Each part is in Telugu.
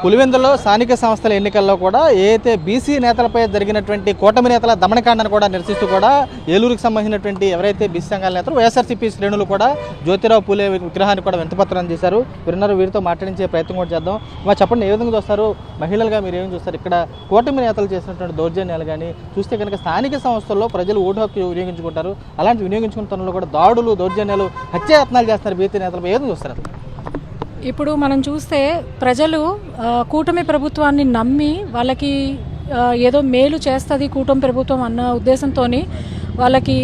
పులివెందులో స్థానిక సంస్థల ఎన్నికల్లో కూడా ఏదైతే బీసీ నేతలపై జరిగినటువంటి కూటమి నేతల దమనకాండను కూడా నిరసిస్తూ కూడా ఏలూరుకు సంబంధించినటువంటి ఎవరైతే బీసీ సంఘాల నేతలు వైఎస్ఆర్సీపీ శ్రేణులు కూడా జ్యోతిరావు పూలే విగ్రహాన్ని కూడా వింతపత్రం చేశారు. వీరితో మాట్లాడించే ప్రయత్నం కూడా చేద్దాం. మరి చెప్పండి, ఏ విధంగా చూస్తారు? మహిళలుగా మీరు ఏం చూస్తారు? ఇక్కడ కూటమి నేతలు చేసినటువంటి దౌర్జన్యాలు కానీ చూస్తే కనుక స్థానిక సంస్థల్లో ప్రజలు ఓటు హక్కు వినియోగించుకుంటారు. అలాంటి వినియోగించుకున్న తనలో కూడా దాడులు, దౌర్జన్యాలు, హత్యాయత్నాలు చేస్తున్నారు బీసీ నేతలపై. ఏం చూస్తారు? ఇప్పుడు మనం చూస్తే ప్రజలు కూటమి ప్రభుత్వాన్ని నమ్మి వాళ్ళకి ఏదో మేలు చేస్తుంది కూటమి ప్రభుత్వం అన్న ఉద్దేశంతో వాళ్ళకి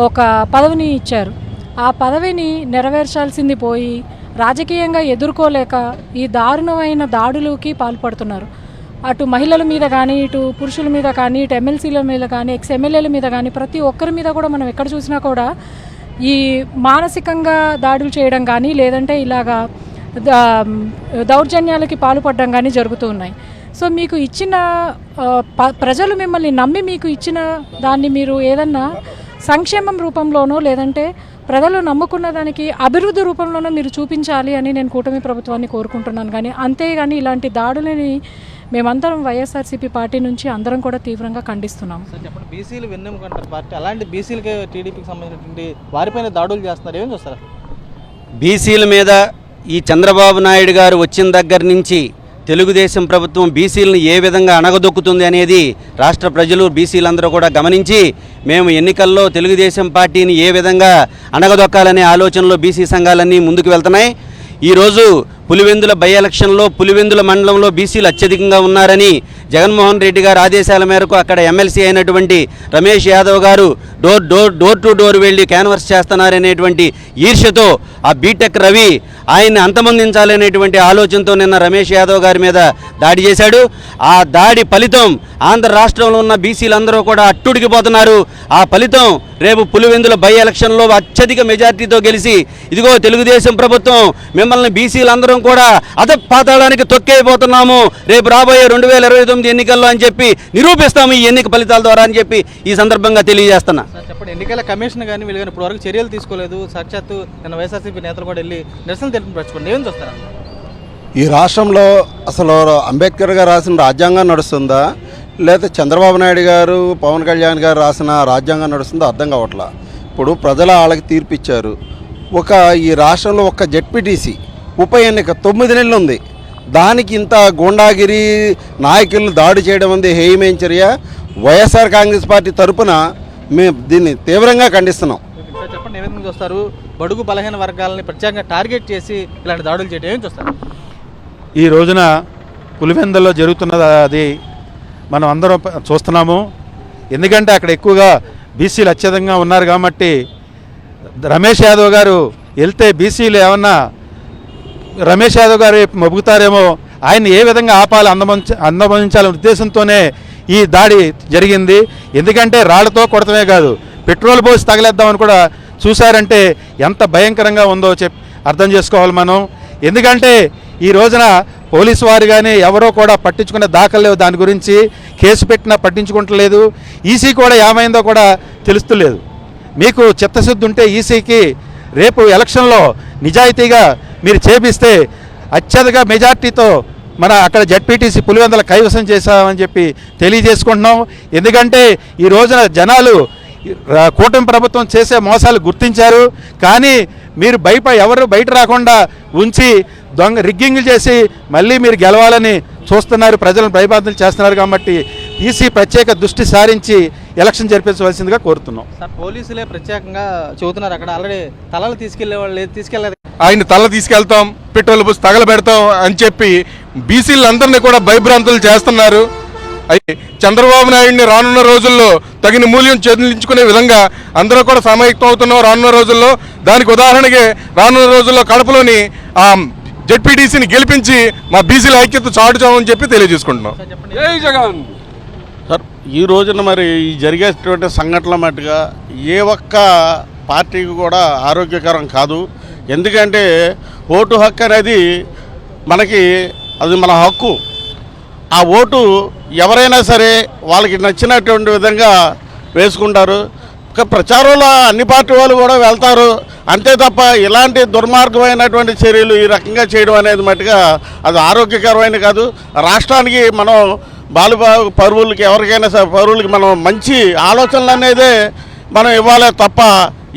ఒక పదవిని ఇచ్చారు. ఆ పదవిని నెరవేర్చాల్సింది పోయి రాజకీయంగా ఎదుర్కోలేక ఈ దారుణమైన దాడులకి పాల్పడుతున్నారు. అటు మహిళల మీద కానీ, ఇటు పురుషుల మీద కానీ, ఇటు ఎమ్మెల్సీల మీద కానీ, ఎక్స్ ఎమ్మెల్యేల మీద కానీ ప్రతి ఒక్కరి మీద కూడా మనం ఎక్కడ చూసినా కూడా ఈ మానసికంగా దాడులు చేయడం కానీ, లేదంటే ఇలాగా దౌర్జన్యాలకి పాల్పడడం కానీ జరుగుతూ ఉన్నాయి. సో మీకు ఇచ్చిన ప్రజలు మిమ్మల్ని నమ్మి మీకు ఇచ్చిన దాన్ని మీరు ఏదన్నా సంక్షేమం రూపంలోనో లేదంటే ప్రజలు నమ్ముకున్న దానికి అభివృద్ధి రూపంలోనో మీరు చూపించాలి అని నేను కూటమి ప్రభుత్వాన్ని కోరుకుంటున్నాను. కానీ అంతేగాని ఇలాంటి దాడులని మేమందరం వైఎస్ఆర్సీపీ పార్టీ నుంచి అందరం కూడా తీవ్రంగా ఖండిస్తున్నాం. బీసీలు వెన్నెముకంటారు పార్టీ, అలాంటి బీసీలకి టీడీపీకి సంబంధించినటువంటి వారిపైన దాడులు చేస్తున్నారు. ఏం చూస్తారు? బీసీల మీద ఈ చంద్రబాబు నాయుడు గారు వచ్చిన దగ్గర నుంచి తెలుగుదేశం ప్రభుత్వం బీసీలను ఏ విధంగా అణగదొక్కుతుంది అనేది రాష్ట్ర ప్రజలు, బీసీలందరూ కూడా గమనించి మేము ఎన్నికల్లో తెలుగుదేశం పార్టీని ఏ విధంగా అణగదొక్కాలనే ఆలోచనలో బీసీ సంఘాలన్నీ ముందుకు వెళ్తున్నాయి. ఈరోజు పులివెందుల బై ఎలక్షన్లో పులివెందుల మండలంలో బీసీలు అత్యధికంగా ఉన్నారని జగన్మోహన్ రెడ్డి గారు ఆదేశాల మేరకు అక్కడ ఎమ్మెల్సీ అయినటువంటి రమేష్ యాదవ్ గారు డోర్ టు డోర్ వెళ్ళి క్యాన్వర్స్ చేస్తున్నారనేటువంటి ఈర్ష్యతో ఆ బీటెక్ రవి ఆయన్ని అంతమొందించాలనేటువంటి ఆలోచనతో నిన్న రమేష్ యాదవ్ గారి మీద దాడి చేశాడు. ఆ దాడి ఫలితం ఆంధ్ర రాష్ట్రంలో ఉన్న బీసీలందరూ కూడా అట్టుడికిపోతున్నారు. ఆ ఫలితం రేపు పులివెందుల బై ఎలక్షన్లో అత్యధిక మెజార్టీతో గెలిచి ఇదిగో తెలుగుదేశం ప్రభుత్వం మిమ్మల్ని బీసీలందరం కూడా అధపాతాళానికి తొక్కేయబోతున్నాము రేపు రాబోయే 2029 ఎన్నికల్లో అని చెప్పి నిరూపిస్తాము ఈ ఎన్నిక ఫలితాల ద్వారా అని చెప్పి ఈ సందర్భంగా తెలియజేస్తున్నా. చెప్పండి, ఎన్నికల కమిషన్ కానీ వీళ్ళు ఇప్పుడు వరకు చర్యలు తీసుకోలేదు. సాక్షాత్తు నిన్న వైఎస్ఆర్సీపీ నేతలు కూడా వెళ్ళి నిరసన తెలుపుకోండి. ఏం చూస్తారా? ఈ రాష్ట్రంలో అసలు అంబేద్కర్ గారు రాసిన రాజ్యాంగం నడుస్తుందా లేదా చంద్రబాబు నాయుడు గారు, పవన్ కళ్యాణ్ గారు రాసిన రాజ్యాంగం నడుస్తుందో అర్థం కావట్లా. ఇప్పుడు ప్రజల వాళ్ళకి తీర్పు ఇచ్చారు. ఈ రాష్ట్రంలో ఒక జెడ్పీటీసీ ఉప ఎన్నిక 9 నెలలు ఉంది. దానికి ఇంత గూండాగిరి నాయకులను దాడి చేయడం ఉంది హేయమైన చర్య. వైఎస్ఆర్ కాంగ్రెస్ పార్టీ తరఫున మేము దీన్ని తీవ్రంగా ఖండిస్తున్నాం. చెప్పండి, ఏ విధంగా చూస్తారు? బడుగు బలహీన వర్గాలని ప్రత్యేకంగా టార్గెట్ చేసి ఇలాంటి దాడులు చేయడం ఏం చూస్తారు? ఈ రోజున పులివెందుల్లో జరుగుతున్నది అది మనం అందరం చూస్తున్నాము. ఎందుకంటే అక్కడ ఎక్కువగా బీసీలు అత్యధికంగా ఉన్నారు కాబట్టి రమేష్ యాదవ్ గారు వెళ్తే బీసీలు ఏమన్నా రమేష్ యాదవ్ గారు మొబుతారేమో, ఆయన్ని ఏ విధంగా ఆపాలి అందమంచాలనే ఉద్దేశంతోనే ఈ దాడి జరిగింది. ఎందుకంటే రాళ్లతో కొడతమే కాదు, పెట్రోల్ పోసి తగలేద్దామని కూడా చూశారంటే ఎంత భయంకరంగా ఉందో అర్థం చేసుకోవాలి మనం. ఎందుకంటే ఈ రోజున పోలీసు వారు కానీ ఎవరో కూడా పట్టించుకునే దాఖలు లేవు. దాని గురించి కేసు పెట్టినా పట్టించుకుంటలేదు. ఈసీ కూడా ఏమైందో కూడా తెలుస్తలేదు. మీకు చిత్తశుద్ధి ఉంటే ఈసీకి రేపు ఎలక్షన్లో నిజాయితీగా మీరు చేపిస్తే అత్యధిక మెజార్టీతో మన అక్కడ జెడ్పీటీసీ పులివెందుల కైవసం చేశామని చెప్పి తెలియజేసుకుంటున్నాం. ఎందుకంటే ఈ రోజున జనాలు కూటమి ప్రభుత్వం చేసే మోసాలు గుర్తించారు. కానీ మీరు ఎవరు బయట రాకుండా ఉంచి రిగ్గింగ్లు చేసి మళ్ళీ మీరు గెలవాలని చూస్తున్నారు, ప్రజలను భయబాధలు చేస్తున్నారు. కాబట్టి ఈసీ ప్రత్యేక దృష్టి సారించి ఎలక్షన్ జరిపించవలసిందిగా కోరుతున్నాం. సార్, పోలీసులే ప్రత్యేకంగా చెబుతున్నారు అక్కడ ఆల్రెడీ తలలు తీసుకెళ్లే వాళ్ళు తీసుకెళ్లేదు. ఆయన తల తీసుకెళ్తాం, పెట్రోల్ బస్ తగలబెడతాం అని చెప్పి బీసీలందరినీ కూడా భయభ్రాంతులు చేస్తున్నారు. చంద్రబాబు నాయుడిని రానున్న రోజుల్లో తగిన మూల్యం చెల్లించుకునే విధంగా అందరూ కూడా సమాయత్తం అవుతున్నాం రానున్న రోజుల్లో. దానికి ఉదాహరణగా రానున్న రోజుల్లో కడపలోని జెడ్పీటీసీని గెలిపించి మా బీసీల ఐక్యత చాటుచామని చెప్పి తెలియజేసుకుంటున్నాం. జై జగన్. సార్, ఈ రోజున మరి జరిగేటువంటి సంఘటనల మట్టుగా ఏ ఒక్క పార్టీకి కూడా ఆరోగ్యకరం కాదు. ఎందుకంటే ఓటు హక్కు అనేది అది మన హక్కు. ఆ ఓటు ఎవరైనా సరే వాళ్ళకి నచ్చినటువంటి విధంగా వేసుకుంటారు. ప్రచారంలో అన్ని పార్టీ వాళ్ళు కూడా వెళ్తారు. అంతే తప్ప ఇలాంటి దుర్మార్గమైనటువంటి చర్యలు ఈ రకంగా చేయడం అనేది మట్టుగా అది ఆరోగ్యకరమైన కాదు. రాష్ట్రానికి మనం పౌరులకి ఎవరికైనా పౌరులకి మనం మంచి ఆలోచనలు అనేదే మనం ఇవ్వాలి తప్ప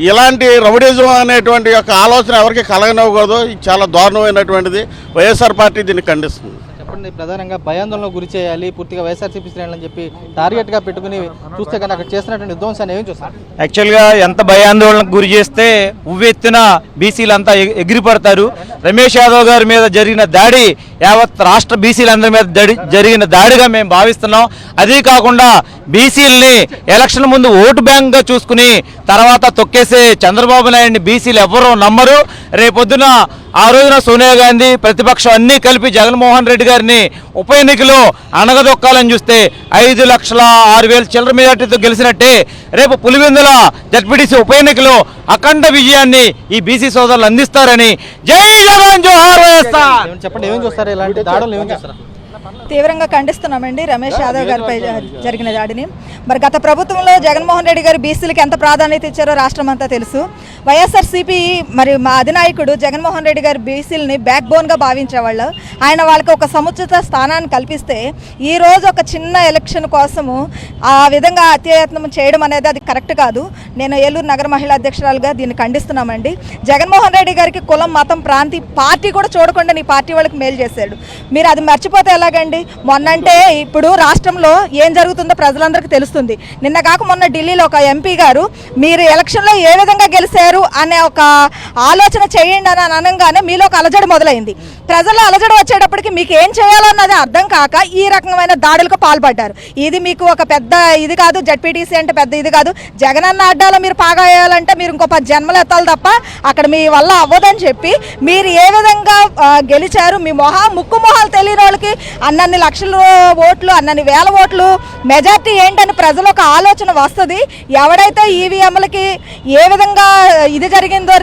ఇలాంటి రౌడీజం అనేటువంటి యొక్క ఆలోచన ఎవరికి కలగనివ్వకూడదు. ఇది చాలా దారుణమైనటువంటిది. వైఎస్ఆర్ పార్టీ దీన్ని ఖండిస్తుంది. చెప్పండి, ప్రధానంగా భయాందోళనకు గురి చేయాలి పూర్తిగా వైఎస్ఆర్సీపీ శ్రేణులని చెప్పి టార్గెట్గా పెట్టుకుని చూస్తే కానీ అక్కడ చేస్తున్నటువంటి విధ్వంసాన్ని ఏం చూస్తారు? యాక్చువల్గా ఎంత భయాందోళనకు గురి చేస్తే ఉవ్వెత్తున బీసీలంతా ఎగిరిపడతారు. రమేష్ యాదవ్ గారి మీద జరిగిన దాడి యావత్ రాష్ట్ర బీసీలందరి మీద జరిగిన దాడిగా మేము భావిస్తున్నాం. అదే కాకుండా బీసీలని ఎలక్షన్ ముందు ఓటు బ్యాంక్గా చూసుకుని తర్వాత తొక్కేసే చంద్రబాబు నాయుడిని బీసీలు ఎవరూ నమ్మరు. రేపొద్దున ఆ రోజున సోనియా గాంధీ ప్రతిపక్షం అన్నీ కలిపి జగన్మోహన్ రెడ్డి గారిని ఉప ఎన్నికలో అణగదొక్కాలని చూస్తే 5,06,000 చిల్లర మెజార్టీతో గెలిచినట్టే రేపు పులివెందుల జడ్పీటీసీ ఉప ఎన్నికలో అఖండ విజయాన్ని ఈ బీసీ సోదరులు అందిస్తారని జై జగన్ జోహార్ వైఎస్ఆర్. చెప్పండి, ఏం చూస్తారు? ఇలాంటి దాడులు ఏం చేస్తారు? తీవ్రంగా ఖండిస్తున్నామండి రమేష్ యాదవ్ గారిపై జరిగిన దాడిని. మరి గత ప్రభుత్వంలో జగన్మోహన్ రెడ్డి గారు బీసీలకి ఎంత ప్రాధాన్యత ఇచ్చారో రాష్ట్రం అంతా తెలుసు. వైఎస్ఆర్సీపీ మరి మా అధినాయకుడు జగన్మోహన్ రెడ్డి గారు బీసీలని బ్యాక్ బోన్గా భావించేవాళ్ళు. ఆయన వాళ్ళకి ఒక సముచిత స్థానాన్ని కల్పిస్తే ఈరోజు ఒక చిన్న ఎలక్షన్ కోసము ఆ విధంగా అత్యయత్నం చేయడం అనేది అది కరెక్ట్ కాదు. నేను ఏలూరు నగర మహిళా అధ్యక్షురాలుగా దీన్ని ఖండిస్తున్నామండి. జగన్మోహన్ రెడ్డి గారికి కులం, మతం, ప్రాంతి, పార్టీ కూడా చూడకుండా నీ పార్టీ వాళ్ళకి మేలు చేశాడు. మీరు అది మర్చిపోతే ఎలాగండి? మొన్నంటే ఇప్పుడు రాష్ట్రంలో ఏం జరుగుతుందో ప్రజలందరికీ తెలుస్తుంది. నిన్న కాక మొన్న ఢిల్లీలో ఒక ఎంపీ గారు మీరు ఎలక్షన్లో ఏ విధంగా గెలిచారు అనే ఒక ఆలోచన చేయండి అని అనగానే మీలో ఒక అలజడి మొదలైంది. ప్రజల్లో అలజడి వచ్చేటప్పటికి మీకు ఏం చేయాలన్నది అర్థం కాక ఈ రకమైన దాడులకు పాల్పడ్డారు. ఇది మీకు ఒక పెద్ద ఇది కాదు. జడ్పీటీసీ అంటే పెద్ద ఇది కాదు. జగనన్న అడ్డాలో మీరు పాగాయాలంటే మీరు ఇంకో 10 జన్మలు ఎత్తాలి తప్ప అక్కడ మీ వల్ల అవ్వదని చెప్పి మీరు ఏ విధంగా గెలిచారు, మీ ముక్కు మొహాలు తెలియని వాళ్ళకి అన్నన్ని లక్షల ఓట్లు, అన్నన్ని వేల ఓట్లు మెజార్టీ ఏంటని ప్రజలు ఒక ఆలోచన వస్తుంది. ఎవడైతే ఈవీఎంలకి ఏ విధంగా ఇది జరిగిందో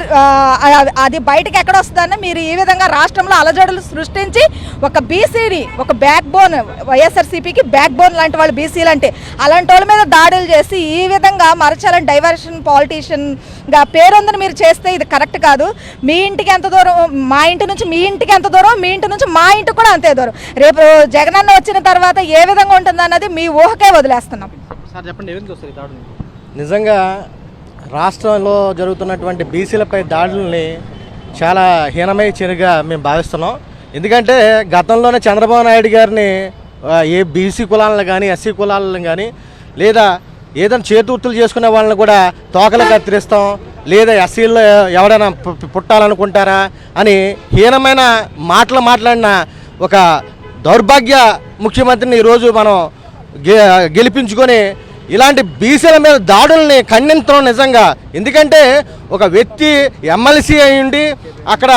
అది బయటకు ఎక్కడ వస్తుందని మీరు ఈ విధంగా రాష్ట్రంలో అలజడులు సృష్టించి ఒక బీసీని ఒక బ్యాక్ బోన్, వైఎస్ఆర్సీపీకి బ్యాక్ బోన్ లాంటి వాళ్ళు బీసీలు అంటే అలాంటి వాళ్ళ మీద దాడులు చేసి ఈ విధంగా మరచాలని డైవర్షన్ పాలిటీషియన్గా పేరొందని మీరు చేస్తే ఇది కరెక్ట్ కాదు. మీ ఇంటికి ఎంత దూరం, మా ఇంటి నుంచి మీ ఇంటికి ఎంత దూరం, మీ ఇంటి నుంచి మా ఇంటికి కూడా అంతే దూరం. రేపు జగనన్న వచ్చిన తర్వాత ఏ విధంగా ఉంటుంది అన్నది మీ ఊహకే వదిలేస్తున్నాం. సార్ చెప్పండి, ఏం చూస్తారు ఈ దాడులు? నిజంగా రాష్ట్రంలో జరుగుతున్నటువంటి బీసీలపై దాడుల్ని చాలా హీనమైన చర్యగా మేము భావిస్తున్నాం. ఎందుకంటే గతంలోనే చంద్రబాబు నాయుడు గారిని ఏ బీసీ కులాలను కానీ ఎస్సీ కులాలను కానీ లేదా ఏదైనా చేతుర్తులు చేసుకునే వాళ్ళని కూడా తోకలు కత్తిరిస్తాం, లేదా ఎస్సీల్లో ఎవరైనా పుట్టాలనుకుంటారా అని హీనమైన మాటలు మాట్లాడిన ఒక దౌర్భాగ్య ముఖ్యమంత్రిని ఈరోజు మనం గెలిపించుకొని ఇలాంటి బీసీల మీద దాడుల్ని ఖండించడం నిజంగా. ఎందుకంటే ఒక వ్యక్తి ఎమ్మెల్సీ అయ్యుండి అక్కడ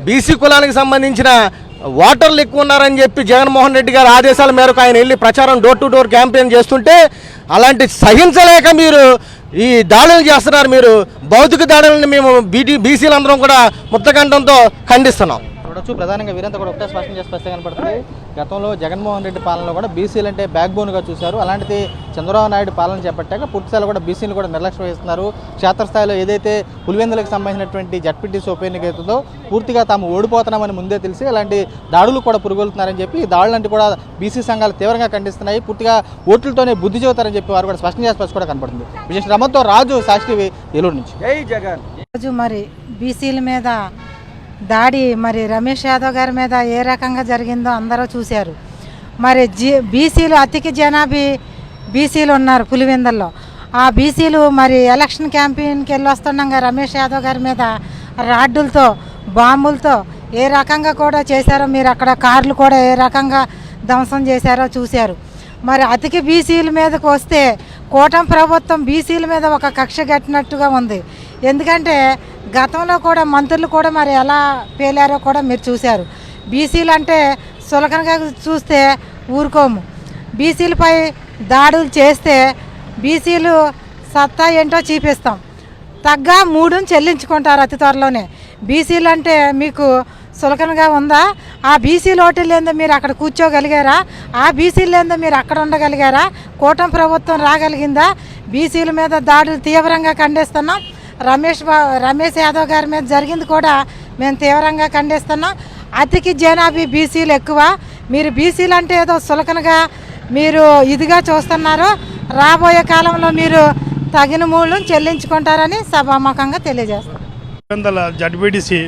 బీసీ కులానికి సంబంధించిన ఓటర్లు ఎక్కువ ఉన్నారని చెప్పి జగన్మోహన్ రెడ్డి గారి ఆదేశాల మేరకు ఆయన వెళ్ళి ప్రచారం డోర్ టు డోర్ క్యాంపెయిన్ చేస్తుంటే అలాంటి సహించలేక మీరు ఈ దాడులు చేస్తున్నారు. మీరు భౌతిక దాడులను మేము బీసీలందరం కూడా ముక్తకంఠంతో ఖండిస్తున్నాం. చూడొచ్చు, ప్రధానంగా వీరంతా కూడా ఒకటే స్పష్టం కనపడుతుంది. గతంలో జగన్మోహన్ రెడ్డి పాలనలో కూడా బీసీలు అంటే బ్యాక్ బోన్గా చూశారు. అలాంటిది చంద్రబాబు నాయుడు పాలన చేపట్టాక పూర్తిస్థాయిలో కూడా బీసీలు కూడా నిర్లక్ష్యం వహిస్తున్నారు. క్షేత్రస్థాయిలో ఏదైతే పులివెందులకు సంబంధించినటువంటి జడ్పీటీసీ ఉప ఎన్నిక అవుతుందో పూర్తిగా తాము ఓడిపోతున్నామని ముందే తెలిసి అలాంటి దాడులు కూడా పురుగొలుతున్నారని చెప్పి ఈ దాడులంటే కూడా బీసీ సంఘాలు తీవ్రంగా ఖండిస్తున్నాయి. పూర్తిగా ఓట్లతోనే బుద్ధి చెబుతారని చెప్పి వారు కూడా స్పష్టం కూడా కనపడుతుంది. విశేష రమంతో రాజు, సాక్షి, ఏలూరు నుంచి. జై జగన్. రోజు మరి బీసీల మీద దాడి మరి రమేష్ యాదవ్ గారి మీద ఏ రకంగా జరిగిందో అందరూ చూశారు. మరి బీసీలు అతిక జనాభా బీసీలు ఉన్నారు పులివెందుల్లో. ఆ బీసీలు మరి ఎలక్షన్ క్యాంపెయిన్కి వెళ్ళి వస్తుండగా రమేష్ యాదవ్ గారి మీద రాడ్డులతో, బాంబులతో ఏ రకంగా కూడా చేశారో మీరు అక్కడ కార్లు కూడా ఏ రకంగా ధ్వంసం చేశారో చూశారు. మరి అతిక బీసీల మీదకి వస్తే కూటమి ప్రభుత్వం బీసీల మీద ఒక కక్ష కట్టినట్టుగా ఉంది. ఎందుకంటే గతంలో కూడా మంత్రులు కూడా మరి ఎలా పేలారో కూడా మీరు చూశారు. బీసీలు అంటే సులకనగా చూస్తే ఊరుకోము. బీసీలపై దాడులు చేస్తే బీసీలు సత్తా ఏంటో చూపిస్తాం. తగ్గ 3 చెల్లించుకుంటారు అతి త్వరలోనే. బీసీలు అంటే మీకు సులకనగా ఉందా? ఆ బీసీలు ఓటు లేదో మీరు అక్కడ కూర్చోగలిగారా? ఆ బీసీలు లేదో మీరు అక్కడ ఉండగలిగారా? కూటమి ప్రభుత్వం రాగలిగిందా? బీసీల మీద దాడులు తీవ్రంగా ఖండిస్తున్నాం. రమేష్ యాదవ్ గారి మీద జరిగింది కూడా మేము తీవ్రంగా ఖండిస్తున్నాం. అతికి జనాభా బీసీలు ఎక్కువ. మీరు బీసీలు అంటే ఏదో సులకనగా మీరు ఇదిగా చూస్తున్నారు. రాబోయే కాలంలో మీరు తగిన మూల్యం చెల్లించుకుంటారని సభాముఖంగా తెలియజేస్తాం. జడ్పీటీసీ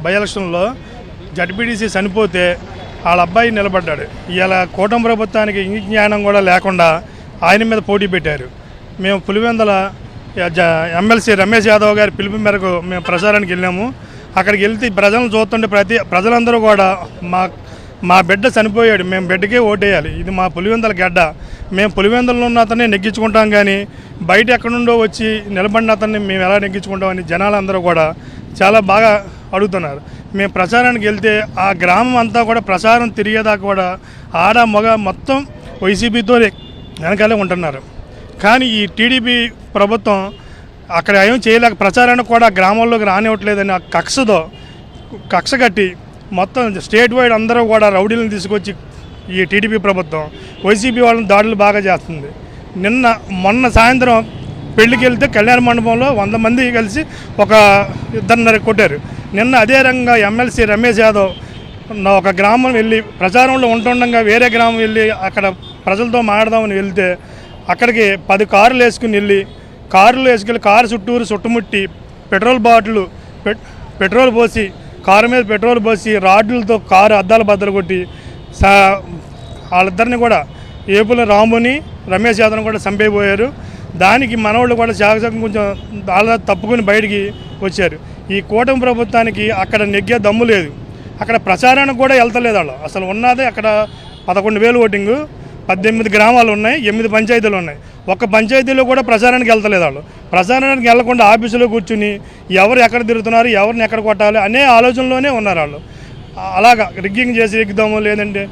బై ఎలక్షన్లో జడ్పీటీసీ చనిపోతే వాళ్ళ అబ్బాయి నిలబడ్డాడు. ఇవాళ కూటమి ప్రభుత్వానికి ఇంగిత జ్ఞానం కూడా లేకుండా ఆయన మీద పోటీ పెట్టారు. మేము పులివెందుల ఎమ్మెల్సీ రమేష్ యాదవ్ గారి పిలుపు మేరకు మేము ప్రచారానికి వెళ్ళాము. అక్కడికి వెళ్తే ప్రజలను చూస్తుంటే ప్రజలందరూ కూడా మా బిడ్డ చనిపోయాడు, మేము బిడ్డకే ఓటేయాలి, ఇది మా పులివెందుల గడ్డ, మేము పులివెందులలో ఉన్న అతన్ని నెగ్గించుకుంటాం, కానీ బయట ఎక్కడుండో వచ్చి నిలబడిన అతన్ని మేము ఎలా నెగ్గించుకుంటామని జనాలందరూ కూడా చాలా బాగా అడుగుతున్నారు. మేము ప్రచారానికి వెళ్తే ఆ గ్రామం అంతా కూడా ప్రచారం తిరిగేదాకా కూడా ఆడ మగ మొత్తం వైసీపీతో వెనకాలే ఉంటున్నారు. కానీ ఈ టీడీపీ ప్రభుత్వం అక్కడ ఏం చేయలేక ప్రచారానికి కూడా గ్రామాల్లోకి రానివ్వట్లేదని ఆ కక్ష కట్టి మొత్తం స్టేట్ వైడ్ అందరూ కూడా రౌడీలను తీసుకొచ్చి ఈ టీడీపీ ప్రభుత్వం వైసీపీ వాళ్ళని దాడులు బాగా చేస్తుంది. మొన్న సాయంత్రం పెళ్లికి వెళ్తే కళ్యాణ మండపంలో 100 మంది కలిసి ఒక 2:30 కొట్టారు. నిన్న అదే రంగా ఎమ్మెల్సీ రమేష్ యాదవ్ ఒక గ్రామం వెళ్ళి ప్రచారంలో ఉంటుండగా వేరే గ్రామం వెళ్ళి అక్కడ ప్రజలతో మాట్లాడదామని వెళ్తే అక్కడికి 10 కార్లు వేసుకుని వెళ్ళి కారు చుట్టూరు చుట్టుముట్టి పెట్రోల్ బాటిల్ పెట్రోల్ పోసి కారు మీద పెట్రోల్ పోసి రాడ్లతో కారు అద్దాలు బద్దలు కొట్టి వాళ్ళిద్దరిని కూడా ఏపుల రాముని రమేష్ యాదవ్ని కూడా చంపైపోయారు. దానికి మనవాళ్ళు కూడా శాఖం కొంచెం అలా తప్పుకుని బయటికి వచ్చారు. ఈ కూటమి ప్రభుత్వానికి అక్కడ నెగ్గే దమ్ము లేదు. అక్కడ ప్రచారానికి కూడా వెళ్తలేదు వాళ్ళు. అసలు ఉన్నదే అక్కడ 11,000 ఓటింగు, 18 గ్రామాలు ఉన్నాయి, 8 పంచాయతీలు ఉన్నాయి. ఒక్క పంచాయతీలో కూడా ప్రచారానికి వెళ్తలేదు వాళ్ళు. ప్రచారానికి వెళ్లకుండా ఆఫీసులో కూర్చుని ఎవరు ఎక్కడ తిరుగుతున్నారు, ఎవరిని ఎక్కడ కొట్టాలి అనే ఆలోచనలోనే ఉన్నారు వాళ్ళు. అలాగా రిగ్గింగ్ చేసి ఎగ్గుదాము, లేదంటే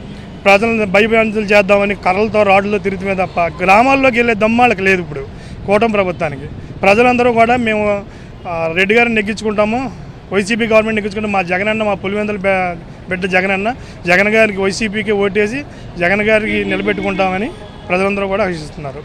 ప్రజలను భయభ్రాంతులు చేద్దామని కర్రలతో రాడ్లతో తిరుగుతుమే తప్ప గ్రామాల్లోకి వెళ్ళే దమ్మాళ్ళకి లేదు. ఇప్పుడు కూటమి ప్రభుత్వానికి ప్రజలందరూ కూడా మేము రెడ్డి గారిని నెగ్గించుకుంటాము, వైసీపీ గవర్నమెంట్ నెగ్గించుకుంటాం, మా జగనన్న, మా పులివెందుల బిడ్డ జగన్ గారికి వైసీపీకి ఓటేసి జగన్ గారికి నిలబెట్టుకుంటామని ప్రజలందరూ కూడా ఆశిస్తున్నారు.